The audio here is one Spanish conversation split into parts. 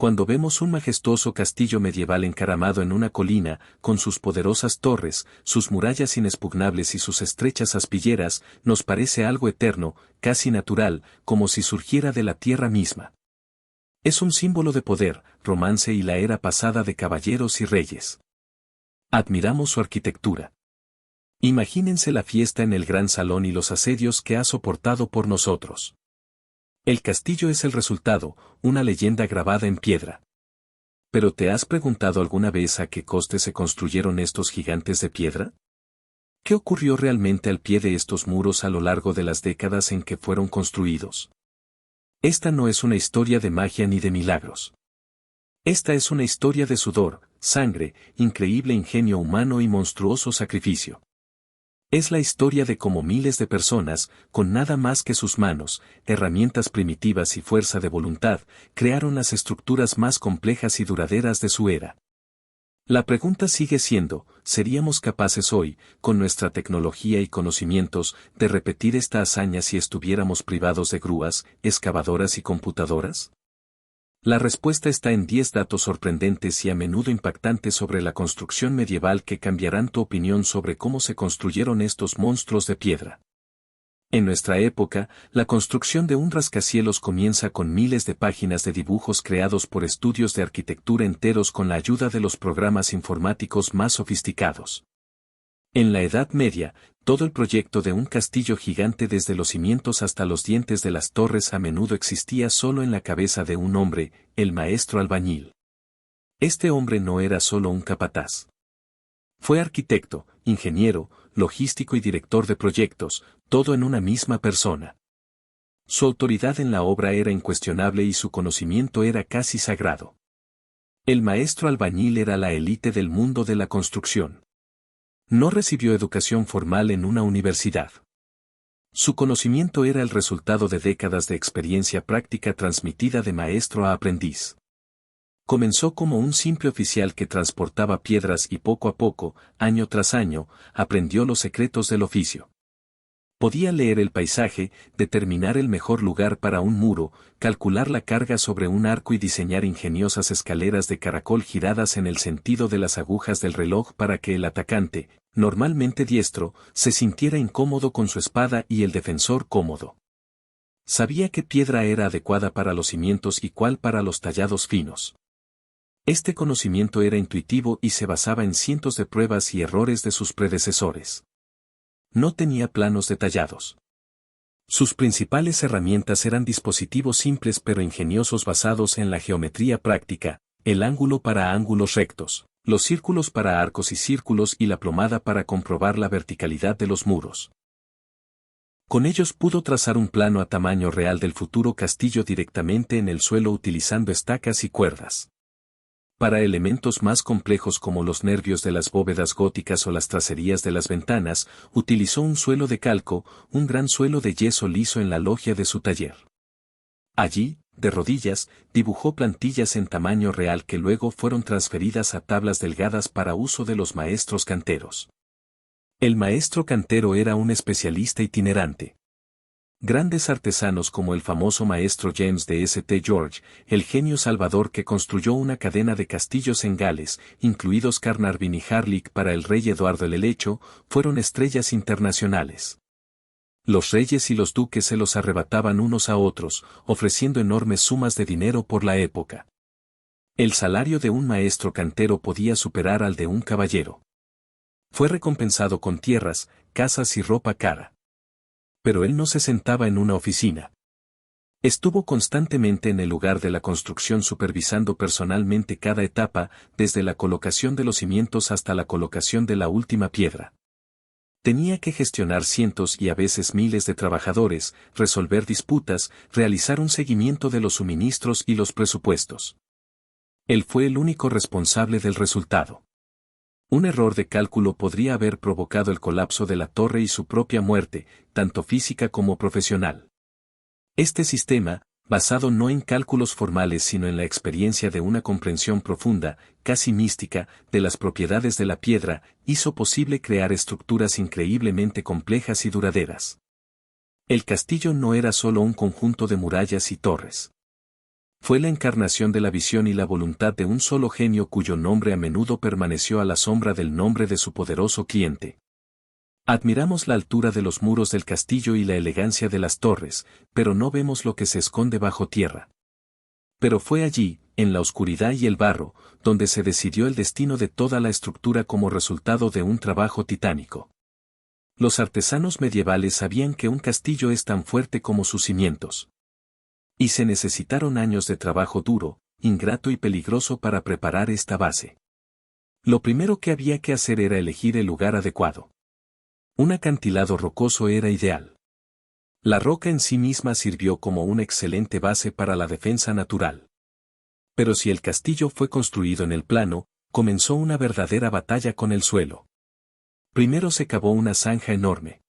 Cuando vemos un majestuoso castillo medieval encaramado en una colina, con sus poderosas torres, sus murallas inexpugnables y sus estrechas aspilleras, nos parece algo eterno, casi natural, como si surgiera de la tierra misma. Es un símbolo de poder, romance y la era pasada de caballeros y reyes. Admiramos su arquitectura. Imagínense la fiesta en el gran salón y los asedios que ha soportado por nosotros. El castillo es el resultado, una leyenda grabada en piedra. ¿Pero te has preguntado alguna vez a qué coste se construyeron estos gigantes de piedra? ¿Qué ocurrió realmente al pie de estos muros a lo largo de las décadas en que fueron construidos? Esta no es una historia de magia ni de milagros. Esta es una historia de sudor, sangre, increíble ingenio humano y monstruoso sacrificio. Es la historia de cómo miles de personas, con nada más que sus manos, herramientas primitivas y fuerza de voluntad, crearon las estructuras más complejas y duraderas de su era. La pregunta sigue siendo, ¿seríamos capaces hoy, con nuestra tecnología y conocimientos, de repetir esta hazaña si estuviéramos privados de grúas, excavadoras y computadoras? La respuesta está en 10 datos sorprendentes y a menudo impactantes sobre la construcción medieval que cambiarán tu opinión sobre cómo se construyeron estos monstruos de piedra. En nuestra época, la construcción de un rascacielos comienza con miles de páginas de dibujos creados por estudios de arquitectura enteros con la ayuda de los programas informáticos más sofisticados. En la Edad Media, todo el proyecto de un castillo gigante desde los cimientos hasta los dientes de las torres a menudo existía solo en la cabeza de un hombre, el maestro albañil. Este hombre no era solo un capataz. Fue arquitecto, ingeniero, logístico y director de proyectos, todo en una misma persona. Su autoridad en la obra era incuestionable y su conocimiento era casi sagrado. El maestro albañil era la élite del mundo de la construcción. No recibió educación formal en una universidad. Su conocimiento era el resultado de décadas de experiencia práctica transmitida de maestro a aprendiz. Comenzó como un simple oficial que transportaba piedras y poco a poco, año tras año, aprendió los secretos del oficio. Podía leer el paisaje, determinar el mejor lugar para un muro, calcular la carga sobre un arco y diseñar ingeniosas escaleras de caracol giradas en el sentido de las agujas del reloj para que el atacante, normalmente diestro, se sintiera incómodo con su espada y el defensor cómodo. Sabía qué piedra era adecuada para los cimientos y cuál para los tallados finos. Este conocimiento era intuitivo y se basaba en cientos de pruebas y errores de sus predecesores. No tenía planos detallados. Sus principales herramientas eran dispositivos simples pero ingeniosos basados en la geometría práctica, el ángulo para ángulos rectos, los círculos para arcos y círculos y la plomada para comprobar la verticalidad de los muros. Con ellos pudo trazar un plano a tamaño real del futuro castillo directamente en el suelo utilizando estacas y cuerdas. Para elementos más complejos como los nervios de las bóvedas góticas o las tracerías de las ventanas, utilizó un suelo de calco, un gran suelo de yeso liso en la logia de su taller. Allí, de rodillas, dibujó plantillas en tamaño real que luego fueron transferidas a tablas delgadas para uso de los maestros canteros. El maestro cantero era un especialista itinerante. Grandes artesanos como el famoso maestro James de St. George, el genio salvador que construyó una cadena de castillos en Gales, incluidos Carnarvon y Harlech para el rey Eduardo el Helecho, fueron estrellas internacionales. Los reyes y los duques se los arrebataban unos a otros, ofreciendo enormes sumas de dinero por la época. El salario de un maestro cantero podía superar al de un caballero. Fue recompensado con tierras, casas y ropa cara. Pero él no se sentaba en una oficina. Estuvo constantemente en el lugar de la construcción supervisando personalmente cada etapa, desde la colocación de los cimientos hasta la colocación de la última piedra. Tenía que gestionar cientos y a veces miles de trabajadores, resolver disputas, realizar un seguimiento de los suministros y los presupuestos. Él fue el único responsable del resultado. Un error de cálculo podría haber provocado el colapso de la torre y su propia muerte, tanto física como profesional. Este sistema, basado no en cálculos formales sino en la experiencia de una comprensión profunda, casi mística, de las propiedades de la piedra, hizo posible crear estructuras increíblemente complejas y duraderas. El castillo no era solo un conjunto de murallas y torres. Fue la encarnación de la visión y la voluntad de un solo genio cuyo nombre a menudo permaneció a la sombra del nombre de su poderoso cliente. Admiramos la altura de los muros del castillo y la elegancia de las torres, pero no vemos lo que se esconde bajo tierra. Pero fue allí, en la oscuridad y el barro, donde se decidió el destino de toda la estructura como resultado de un trabajo titánico. Los artesanos medievales sabían que un castillo es tan fuerte como sus cimientos. Y se necesitaron años de trabajo duro, ingrato y peligroso para preparar esta base. Lo primero que había que hacer era elegir el lugar adecuado. Un acantilado rocoso era ideal. La roca en sí misma sirvió como una excelente base para la defensa natural. Pero si el castillo fue construido en el plano, comenzó una verdadera batalla con el suelo. Primero se cavó una zanja enorme.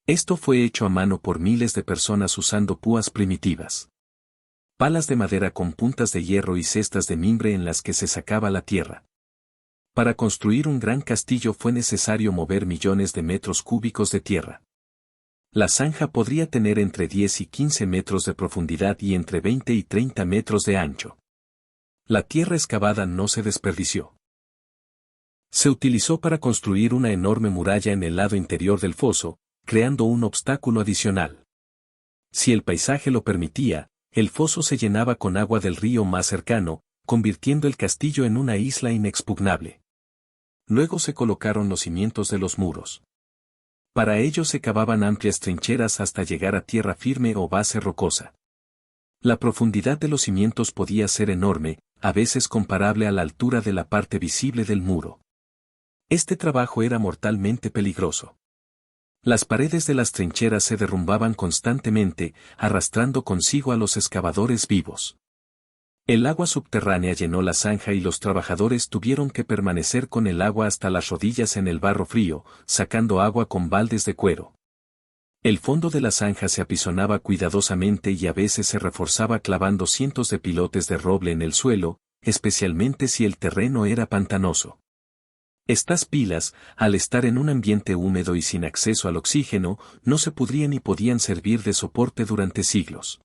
Esto fue hecho a mano por miles de personas usando púas primitivas. Palas de madera con puntas de hierro y cestas de mimbre en las que se sacaba la tierra. Para construir un gran castillo fue necesario mover millones de metros cúbicos de tierra. La zanja podría tener entre 10 y 15 metros de profundidad y entre 20 y 30 metros de ancho. La tierra excavada no se desperdició. Se utilizó para construir una enorme muralla en el lado interior del foso, creando un obstáculo adicional. Si el paisaje lo permitía, el foso se llenaba con agua del río más cercano, convirtiendo el castillo en una isla inexpugnable. Luego se colocaron los cimientos de los muros. Para ello se cavaban amplias trincheras hasta llegar a tierra firme o base rocosa. La profundidad de los cimientos podía ser enorme, a veces comparable a la altura de la parte visible del muro. Este trabajo era mortalmente peligroso. Las paredes de las trincheras se derrumbaban constantemente, arrastrando consigo a los excavadores vivos. El agua subterránea llenó la zanja y los trabajadores tuvieron que permanecer con el agua hasta las rodillas en el barro frío, sacando agua con baldes de cuero. El fondo de la zanja se apisonaba cuidadosamente y a veces se reforzaba clavando cientos de pilotes de roble en el suelo, especialmente si el terreno era pantanoso. Estas pilas, al estar en un ambiente húmedo y sin acceso al oxígeno, no se pudrían y podían servir de soporte durante siglos.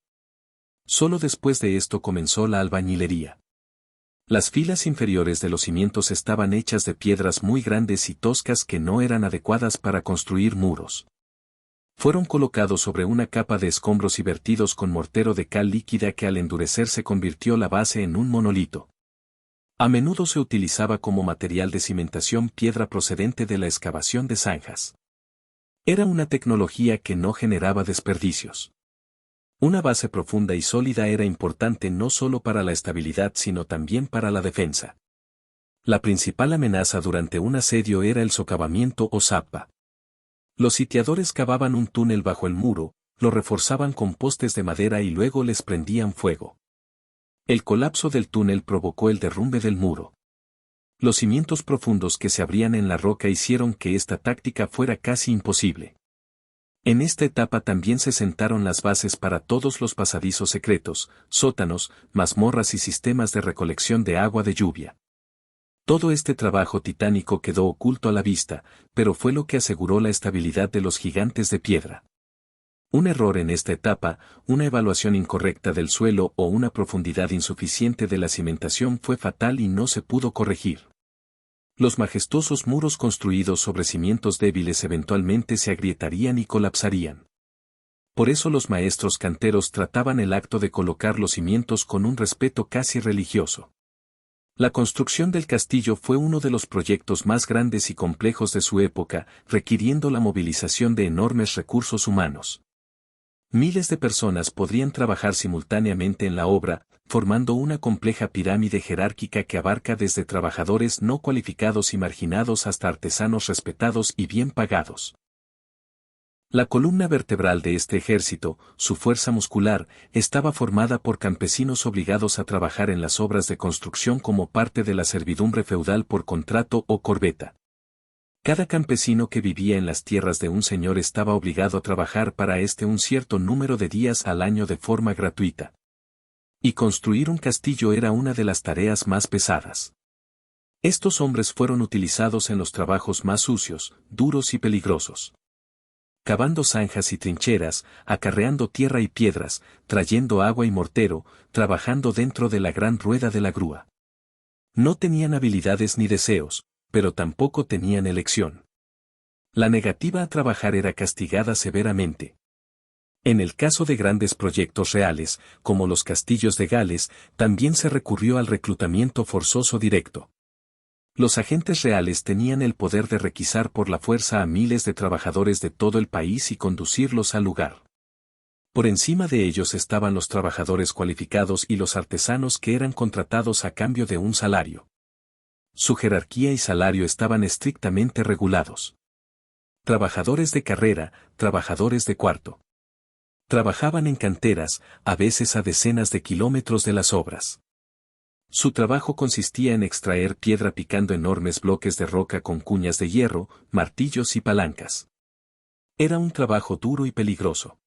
Solo después de esto comenzó la albañilería. Las filas inferiores de los cimientos estaban hechas de piedras muy grandes y toscas que no eran adecuadas para construir muros. Fueron colocados sobre una capa de escombros y vertidos con mortero de cal líquida que al endurecerse convirtió la base en un monolito. A menudo se utilizaba como material de cimentación piedra procedente de la excavación de zanjas. Era una tecnología que no generaba desperdicios. Una base profunda y sólida era importante no solo para la estabilidad sino también para la defensa. La principal amenaza durante un asedio era el socavamiento o zapa. Los sitiadores cavaban un túnel bajo el muro, lo reforzaban con postes de madera y luego les prendían fuego. El colapso del túnel provocó el derrumbe del muro. Los cimientos profundos que se abrían en la roca hicieron que esta táctica fuera casi imposible. En esta etapa también se sentaron las bases para todos los pasadizos secretos, sótanos, mazmorras y sistemas de recolección de agua de lluvia. Todo este trabajo titánico quedó oculto a la vista, pero fue lo que aseguró la estabilidad de los gigantes de piedra. Un error en esta etapa, una evaluación incorrecta del suelo o una profundidad insuficiente de la cimentación fue fatal y no se pudo corregir. Los majestuosos muros construidos sobre cimientos débiles eventualmente se agrietarían y colapsarían. Por eso los maestros canteros trataban el acto de colocar los cimientos con un respeto casi religioso. La construcción del castillo fue uno de los proyectos más grandes y complejos de su época, requiriendo la movilización de enormes recursos humanos. Miles de personas podrían trabajar simultáneamente en la obra, formando una compleja pirámide jerárquica que abarca desde trabajadores no cualificados y marginados hasta artesanos respetados y bien pagados. La columna vertebral de este ejército, su fuerza muscular, estaba formada por campesinos obligados a trabajar en las obras de construcción como parte de la servidumbre feudal por contrato o corbeta. Cada campesino que vivía en las tierras de un señor estaba obligado a trabajar para un cierto número de días al año de forma gratuita. Y construir un castillo era una de las tareas más pesadas. Estos hombres fueron utilizados en los trabajos más sucios, duros y peligrosos. cavando zanjas y trincheras, acarreando tierra y piedras, trayendo agua y mortero, trabajando dentro de la gran rueda de la grúa. No tenían habilidades ni deseos, pero tampoco tenían elección. La negativa a trabajar era castigada severamente. En el caso de grandes proyectos reales, como los castillos de Gales, también se recurrió al reclutamiento forzoso directo. Los agentes reales tenían el poder de requisar por la fuerza a miles de trabajadores de todo el país y conducirlos al lugar. Por encima de ellos estaban los trabajadores cualificados y los artesanos que eran contratados a cambio de un salario. Su jerarquía y salario estaban estrictamente regulados. Trabajadores de carrera, trabajadores de cuarto. Trabajaban en canteras, a veces a decenas de kilómetros de las obras. Su trabajo consistía en extraer piedra picando enormes bloques de roca con cuñas de hierro, martillos y palancas. Era un trabajo duro y peligroso.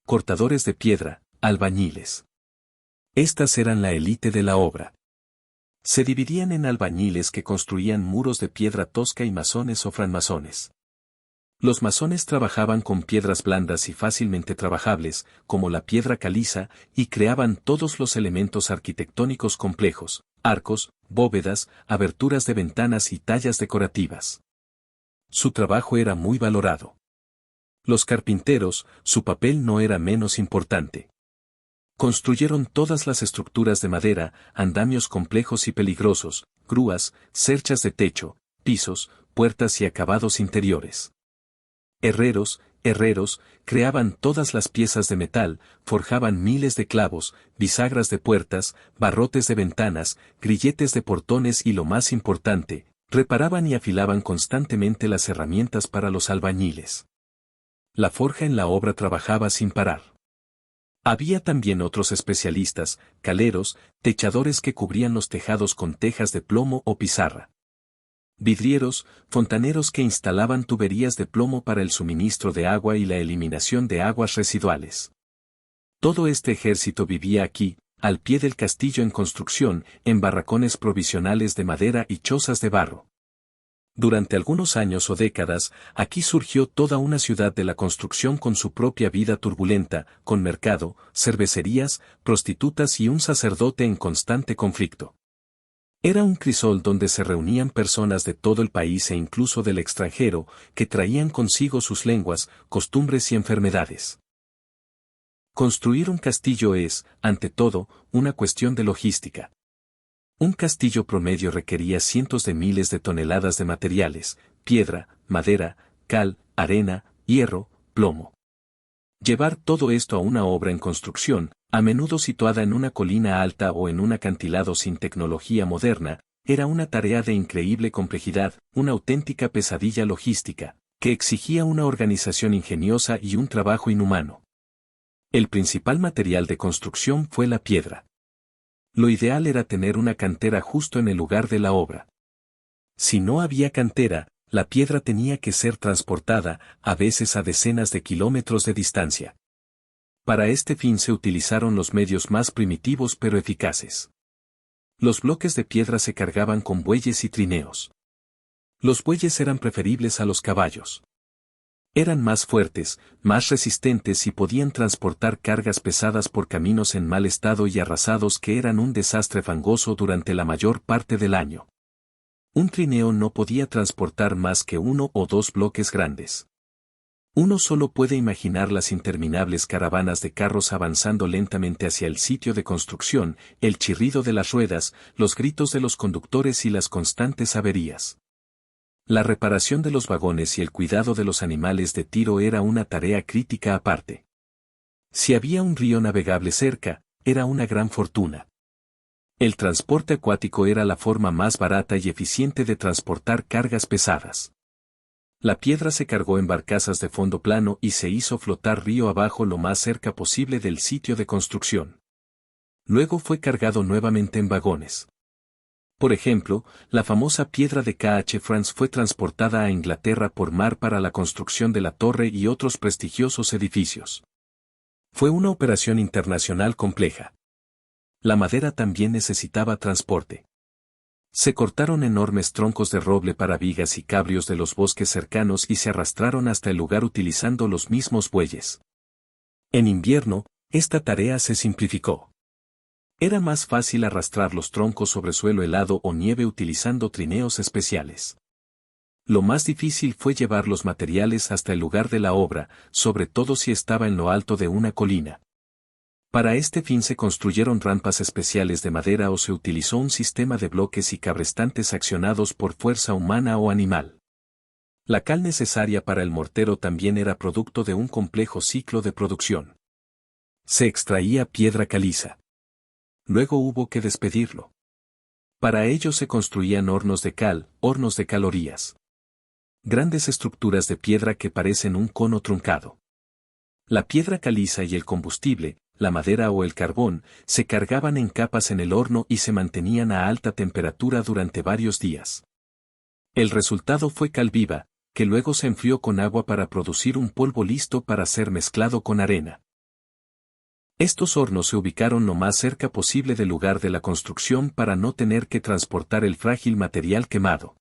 Cortadores de piedra, albañiles. Estas eran la élite de la obra. Se dividían en albañiles que construían muros de piedra tosca y masones o francmasones. Los masones trabajaban con piedras blandas y fácilmente trabajables, como la piedra caliza, y creaban todos los elementos arquitectónicos complejos, arcos, bóvedas, aberturas de ventanas y tallas decorativas. Su trabajo era muy valorado. Los carpinteros, su papel no era menos importante. Construyeron todas las estructuras de madera, andamios complejos y peligrosos, grúas, cerchas de techo, pisos, puertas y acabados interiores. Herreros, creaban todas las piezas de metal, forjaban miles de clavos, bisagras de puertas, barrotes de ventanas, grilletes de portones y lo más importante, reparaban y afilaban constantemente las herramientas para los albañiles. La forja en la obra trabajaba sin parar. Había también otros especialistas, caleros, techadores que cubrían los tejados con tejas de plomo o pizarra. Vidrieros, fontaneros que instalaban tuberías de plomo para el suministro de agua y la eliminación de aguas residuales. Todo este ejército vivía aquí, al pie del castillo en construcción, en barracones provisionales de madera y chozas de barro. Durante algunos años o décadas, aquí surgió toda una ciudad de la construcción con su propia vida turbulenta, con mercado, cervecerías, prostitutas y un sacerdote en constante conflicto. Era un crisol donde se reunían personas de todo el país e incluso del extranjero, que traían consigo sus lenguas, costumbres y enfermedades. Construir un castillo es, ante todo, una cuestión de logística. Un castillo promedio requería cientos de miles de toneladas de materiales, piedra, madera, cal, arena, hierro, plomo. Llevar todo esto a una obra en construcción, a menudo situada en una colina alta o en un acantilado sin tecnología moderna, era una tarea de increíble complejidad, una auténtica pesadilla logística, que exigía una organización ingeniosa y un trabajo inhumano. El principal material de construcción fue la piedra. Lo ideal era tener una cantera justo en el lugar de la obra. Si no había cantera, la piedra tenía que ser transportada, a veces a decenas de kilómetros de distancia. Para este fin se utilizaron los medios más primitivos pero eficaces. Los bloques de piedra se cargaban con bueyes y trineos. Los bueyes eran preferibles a los caballos. Eran más fuertes, más resistentes y podían transportar cargas pesadas por caminos en mal estado y arrasados que eran un desastre fangoso durante la mayor parte del año. Un trineo no podía transportar más que 1 o 2 bloques grandes. Uno solo puede imaginar las interminables caravanas de carros avanzando lentamente hacia el sitio de construcción, el chirrido de las ruedas, los gritos de los conductores y las constantes averías. La reparación de los vagones y el cuidado de los animales de tiro era una tarea crítica aparte. Si había un río navegable cerca, era una gran fortuna. El transporte acuático era la forma más barata y eficiente de transportar cargas pesadas. La piedra se cargó en barcazas de fondo plano y se hizo flotar río abajo lo más cerca posible del sitio de construcción. Luego fue cargado nuevamente en vagones. Por ejemplo, la famosa piedra de K.H. France fue transportada a Inglaterra por mar para la construcción de la torre y otros prestigiosos edificios. Fue una operación internacional compleja. La madera también necesitaba transporte. Se cortaron enormes troncos de roble para vigas y cabrios de los bosques cercanos y se arrastraron hasta el lugar utilizando los mismos bueyes. En invierno, esta tarea se simplificó. Era más fácil arrastrar los troncos sobre suelo helado o nieve utilizando trineos especiales. Lo más difícil fue llevar los materiales hasta el lugar de la obra, sobre todo si estaba en lo alto de una colina. Para este fin se construyeron rampas especiales de madera o se utilizó un sistema de bloques y cabrestantes accionados por fuerza humana o animal. La cal necesaria para el mortero también era producto de un complejo ciclo de producción. Se extraía piedra caliza. Luego hubo que despedirlo. Para ello se construían hornos de cal, hornos de calorías. Grandes estructuras de piedra que parecen un cono truncado. La piedra caliza y el combustible, la madera o el carbón, se cargaban en capas en el horno y se mantenían a alta temperatura durante varios días. El resultado fue cal viva, que luego se enfrió con agua para producir un polvo listo para ser mezclado con arena. Estos hornos se ubicaron lo más cerca posible del lugar de la construcción para no tener que transportar el frágil material quemado.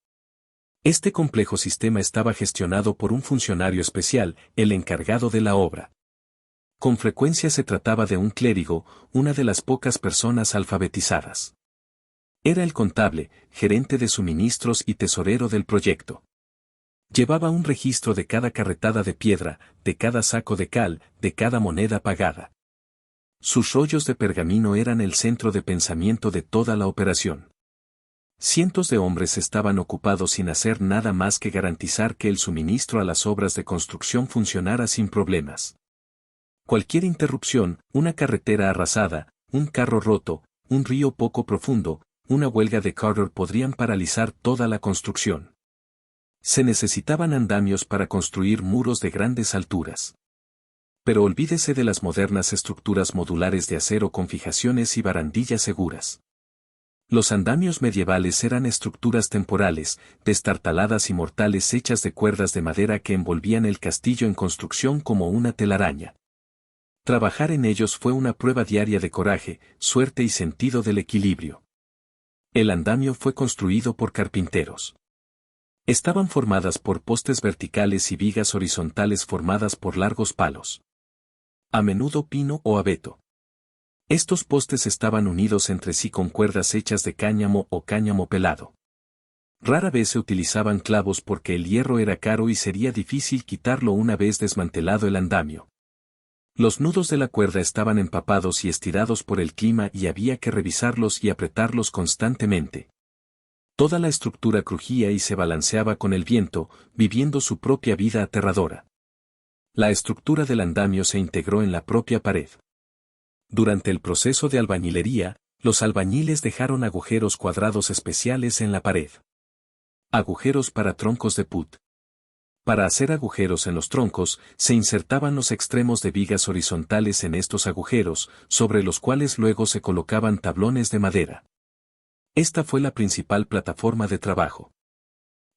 Este complejo sistema estaba gestionado por un funcionario especial, el encargado de la obra. Con frecuencia se trataba de un clérigo, una de las pocas personas alfabetizadas. Era el contable, gerente de suministros y tesorero del proyecto. Llevaba un registro de cada carretada de piedra, de cada saco de cal, de cada moneda pagada. Sus rollos de pergamino eran el centro de pensamiento de toda la operación. Cientos de hombres estaban ocupados sin hacer nada más que garantizar que el suministro a las obras de construcción funcionara sin problemas. Cualquier interrupción, una carretera arrasada, un carro roto, un río poco profundo, una huelga de Carter podrían paralizar toda la construcción. Se necesitaban andamios para construir muros de grandes alturas. Pero olvídese de las modernas estructuras modulares de acero con fijaciones y barandillas seguras. Los andamios medievales eran estructuras temporales, destartaladas y mortales hechas de cuerdas de madera que envolvían el castillo en construcción como una telaraña. Trabajar en ellos fue una prueba diaria de coraje, suerte y sentido del equilibrio. El andamio fue construido por carpinteros. Estaban formadas por postes verticales y vigas horizontales formadas por largos palos. A menudo pino o abeto. Estos postes estaban unidos entre sí con cuerdas hechas de cáñamo o cáñamo pelado. Rara vez se utilizaban clavos porque el hierro era caro y sería difícil quitarlo una vez desmantelado el andamio. Los nudos de la cuerda estaban empapados y estirados por el clima y había que revisarlos y apretarlos constantemente. Toda la estructura crujía y se balanceaba con el viento, viviendo su propia vida aterradora. La estructura del andamio se integró en la propia pared. Durante el proceso de albañilería, los albañiles dejaron agujeros cuadrados especiales en la pared. Agujeros para troncos de put. Para hacer agujeros en los troncos, se insertaban los extremos de vigas horizontales en estos agujeros, sobre los cuales luego se colocaban tablones de madera. Esta fue la principal plataforma de trabajo.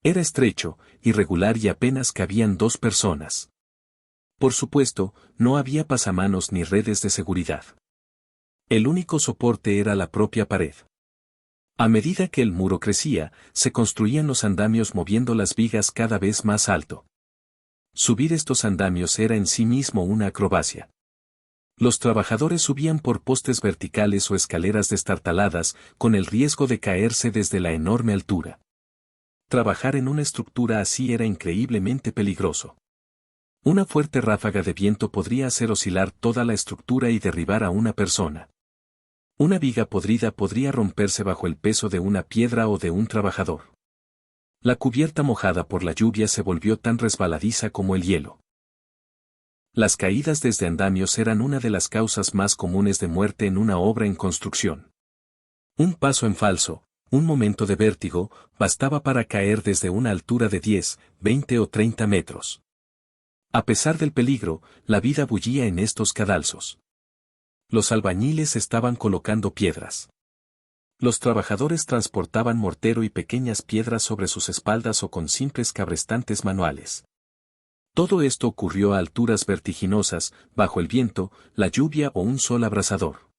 Era estrecho, irregular y apenas cabían 2 personas. Por supuesto, no había pasamanos ni redes de seguridad. El único soporte era la propia pared. A medida que el muro crecía, se construían los andamios moviendo las vigas cada vez más alto. Subir estos andamios era en sí mismo una acrobacia. Los trabajadores subían por postes verticales o escaleras destartaladas, con el riesgo de caerse desde la enorme altura. Trabajar en una estructura así era increíblemente peligroso. Una fuerte ráfaga de viento podría hacer oscilar toda la estructura y derribar a una persona. Una viga podrida podría romperse bajo el peso de una piedra o de un trabajador. La cubierta mojada por la lluvia se volvió tan resbaladiza como el hielo. Las caídas desde andamios eran una de las causas más comunes de muerte en una obra en construcción. Un paso en falso, un momento de vértigo, bastaba para caer desde una altura de 10, 20 o 30 metros. A pesar del peligro, la vida bullía en estos cadalsos. Los albañiles estaban colocando piedras. Los trabajadores transportaban mortero y pequeñas piedras sobre sus espaldas o con simples cabrestantes manuales. Todo esto ocurrió a alturas vertiginosas, bajo el viento, la lluvia o un sol abrasador.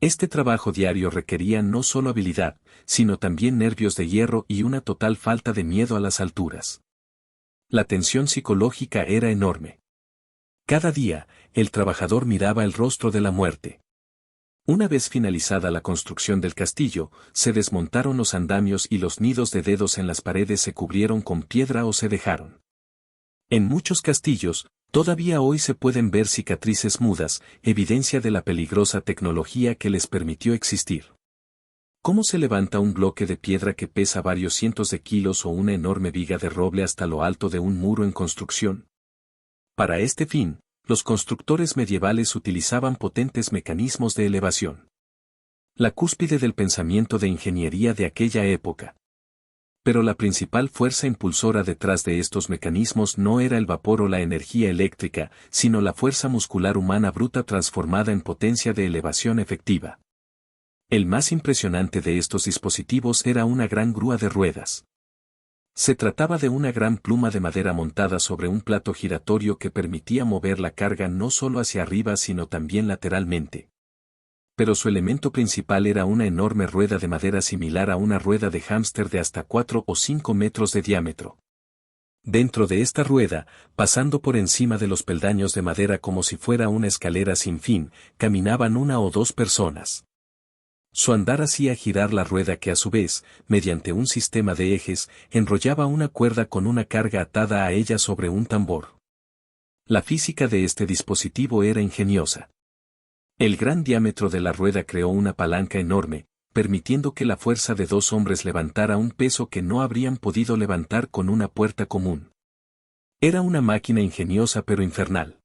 Este trabajo diario requería no solo habilidad, sino también nervios de hierro y una total falta de miedo a las alturas. La tensión psicológica era enorme. Cada día, el trabajador miraba el rostro de la muerte. Una vez finalizada la construcción del castillo, se desmontaron los andamios y los nidos de dedos en las paredes se cubrieron con piedra o se dejaron. En muchos castillos, todavía hoy se pueden ver cicatrices mudas, evidencia de la peligrosa tecnología que les permitió existir. ¿Cómo se levanta un bloque de piedra que pesa varios cientos de kilos o una enorme viga de roble hasta lo alto de un muro en construcción? Para este fin, los constructores medievales utilizaban potentes mecanismos de elevación. La cúspide del pensamiento de ingeniería de aquella época. Pero la principal fuerza impulsora detrás de estos mecanismos no era el vapor o la energía eléctrica, sino la fuerza muscular humana bruta transformada en potencia de elevación efectiva. El más impresionante de estos dispositivos era una gran grúa de ruedas. Se trataba de una gran pluma de madera montada sobre un plato giratorio que permitía mover la carga no solo hacia arriba sino también lateralmente. Pero su elemento principal era una enorme rueda de madera similar a una rueda de hámster de hasta 4 o 5 metros de diámetro. Dentro de esta rueda, pasando por encima de los peldaños de madera como si fuera una escalera sin fin, caminaban una o dos personas. Su andar hacía girar la rueda que a su vez, mediante un sistema de ejes, enrollaba una cuerda con una carga atada a ella sobre un tambor. La física de este dispositivo era ingeniosa. El gran diámetro de la rueda creó una palanca enorme, permitiendo que la fuerza de dos hombres levantara un peso que no habrían podido levantar con una puerta común. Era una máquina ingeniosa pero infernal.